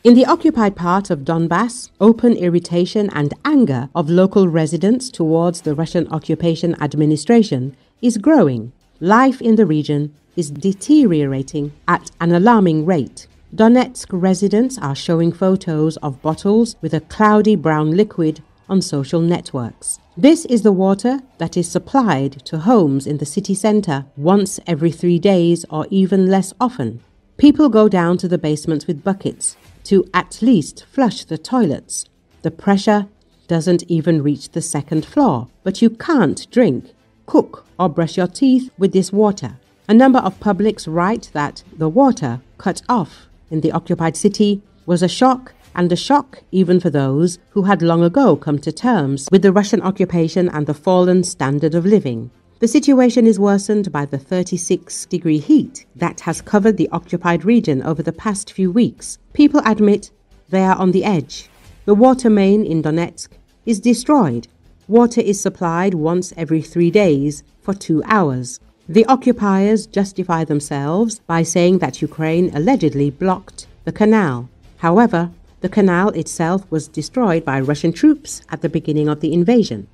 In the occupied part of Donbass, open irritation and anger of local residents towards the Russian occupation administration is growing. Life in the region is deteriorating at an alarming rate. Donetsk residents are showing photos of bottles with a cloudy brown liquid on social networks. This is the water that is supplied to homes in the city center once every 3 days or even less often. People go down to the basements with buckets to at least flush the toilets. The pressure doesn't even reach the second floor, but you can't drink, cook or brush your teeth with this water. A number of publics write that the water cut off in the occupied city was a shock, and a shock even for those who had long ago come to terms with the Russian occupation and the fallen standard of living. The situation is worsened by the 36-degree heat that has covered the occupied region over the past few weeks. People admit they are on the edge. The water main in Donetsk is destroyed. Water is supplied once every 3 days for 2 hours. The occupiers justify themselves by saying that Ukraine allegedly blocked the canal. However, the canal itself was destroyed by Russian troops at the beginning of the invasion.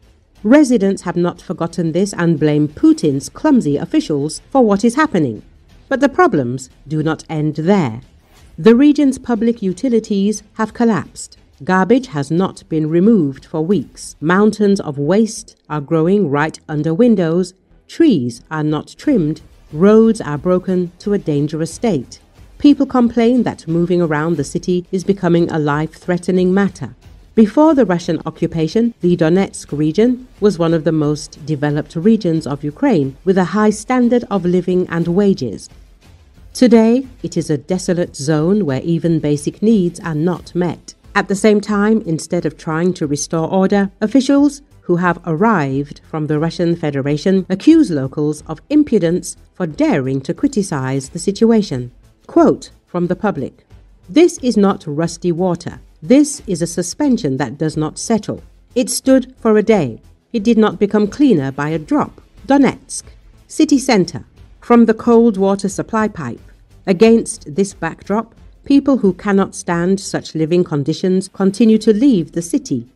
Residents have not forgotten this and blame Putin's clumsy officials for what is happening. But the problems do not end there. The region's public utilities have collapsed. Garbage has not been removed for weeks. Mountains of waste are growing right under windows. Trees are not trimmed. Roads are broken to a dangerous state. People complain that moving around the city is becoming a life-threatening matter. Before the Russian occupation, the Donetsk region was one of the most developed regions of Ukraine, with a high standard of living and wages. Today, it is a desolate zone where even basic needs are not met. At the same time, instead of trying to restore order, officials who have arrived from the Russian Federation accuse locals of impudence for daring to criticize the situation. Quote from the public: "This is not rusty water. This is a suspension that does not settle. It stood for a day. It did not become cleaner by a drop." Donetsk, city center, from the cold water supply pipe. Against this backdrop, people who cannot stand such living conditions continue to leave the city.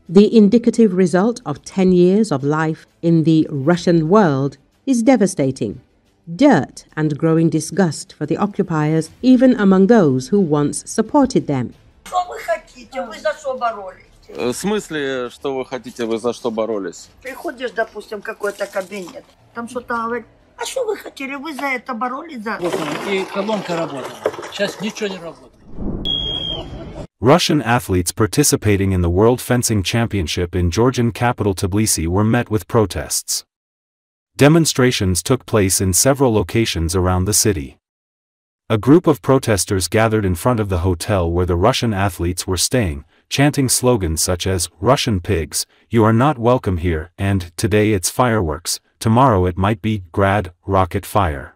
The indicative result of 10 years of life in the Russian world is devastating. Dirt and growing disgust for the occupiers, even among those who once supported them. Что вы хотите? Вы за что боролись? В смысле, что вы хотите, вы за что боролись? Приходишь, допустим, в какой-то кабинет, там что-то говорит, а что вы хотели? Вы за это боролись? И колонка работала. Сейчас ничего не работает. Russian athletes participating in the World Fencing Championship in Georgian capital Tbilisi were met with protests. Demonstrations took place in several locations around the city. A group of protesters gathered in front of the hotel where the Russian athletes were staying, chanting slogans such as, "Russian pigs, you are not welcome here," and "Today it's fireworks, tomorrow it might be grad, rocket fire."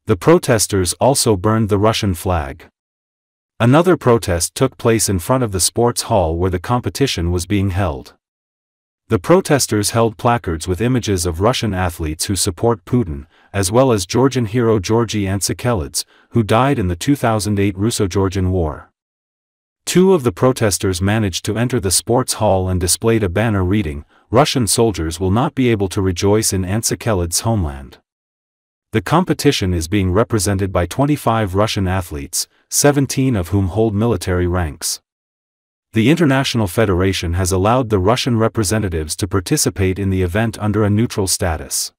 The protesters also burned the Russian flag. Another protest took place in front of the sports hall where the competition was being held. The protesters held placards with images of Russian athletes who support Putin, as well as Georgian hero Georgy Antsikhelidze, who died in the 2008 Russo-Georgian War. 2 of the protesters managed to enter the sports hall and displayed a banner reading, "Russian soldiers will not be able to rejoice in Antsikhelidze's homeland." The competition is being represented by 25 Russian athletes, 17 of whom hold military ranks. The International Federation has allowed the Russian representatives to participate in the event under a neutral status.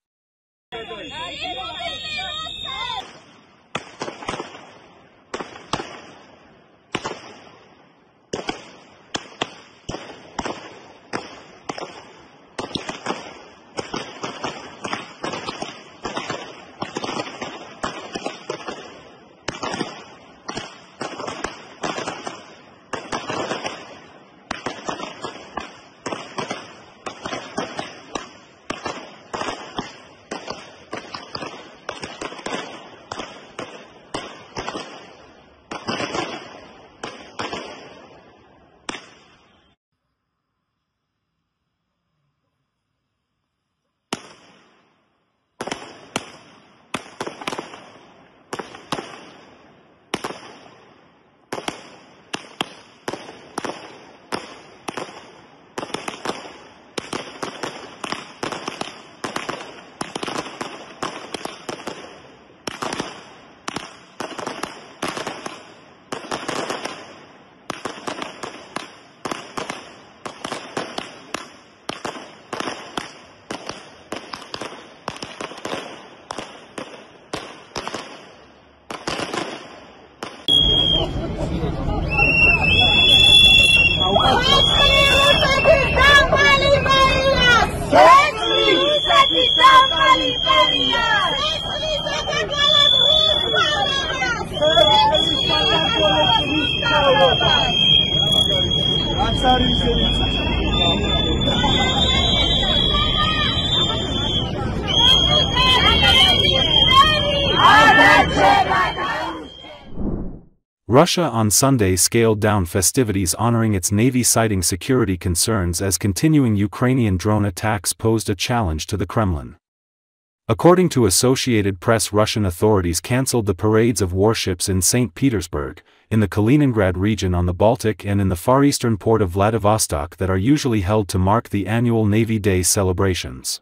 Russia on Sunday scaled down festivities honoring its navy, citing security concerns as continuing Ukrainian drone attacks posed a challenge to the Kremlin. According to Associated Press, Russian authorities cancelled the parades of warships in St. Petersburg, in the Kaliningrad region on the Baltic, and in the far eastern port of Vladivostok that are usually held to mark the annual Navy Day celebrations.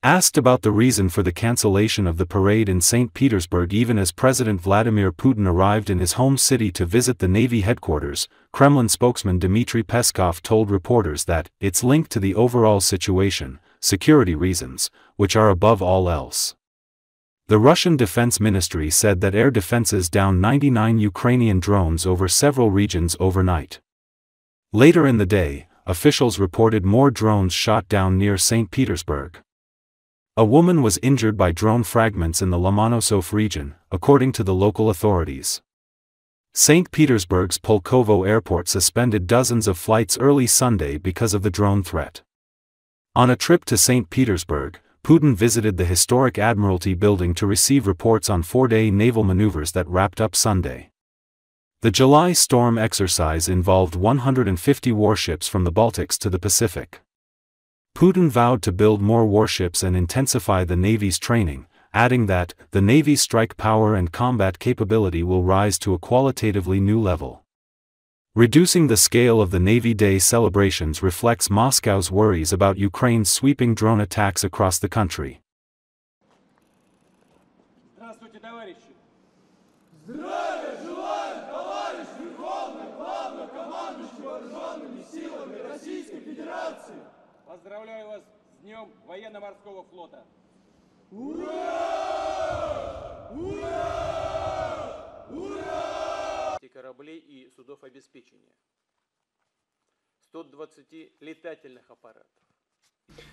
Asked about the reason for the cancellation of the parade in St. Petersburg even as President Vladimir Putin arrived in his home city to visit the Navy headquarters, Kremlin spokesman Dmitry Peskov told reporters that it's linked to the overall situation, security reasons, which are above all else. The Russian Defense Ministry said that air defenses downed 99 Ukrainian drones over several regions overnight. Later in the day, officials reported more drones shot down near St. Petersburg. A woman was injured by drone fragments in the Lomonosov region, according to the local authorities. St. Petersburg's Pulkovo airport suspended dozens of flights early Sunday because of the drone threat. On a trip to St. Petersburg, Putin visited the historic Admiralty building to receive reports on four-day naval maneuvers that wrapped up Sunday. The July storm exercise involved 150 warships from the Baltics to the Pacific. Putin vowed to build more warships and intensify the Navy's training, adding that the Navy's strike power and combat capability will rise to a qualitatively new level. Reducing the scale of the Navy Day celebrations reflects Moscow's worries about Ukraine's sweeping drone attacks across the country. Здравствуйте, товарищи! Здравия желаю, товарищ Верховный Главнокомандующий Вооруженными силами Российской Федерации! Поздравляю вас с Днем Военно-Морского флота! Ура! Ура! Ура! Кораблей и судов обеспечения. 120 летательных аппаратов.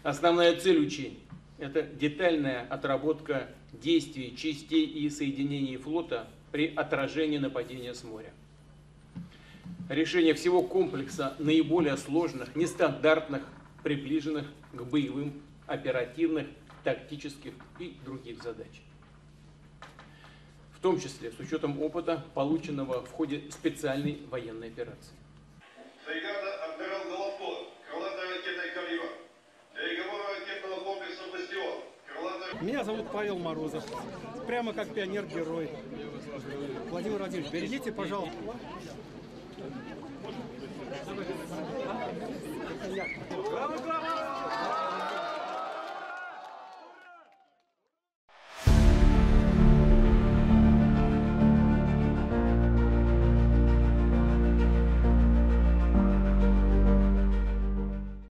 Основная цель учений – это детальная отработка действий частей и соединений флота при отражении нападения с моря. Решение всего комплекса наиболее сложных, нестандартных, приближенных к боевым, оперативных, тактических и других задач. В том числе с учетом опыта, полученного в ходе специальной военной операции. Фрегата «Адмирал Головко», крылатой ракетой «Калибр», берегового ракетного комплекса «Бастион», крылатой... Меня зовут Павел Морозов, прямо как пионер-герой. Владимир Владимирович, берегите, пожалуйста. Браво, браво!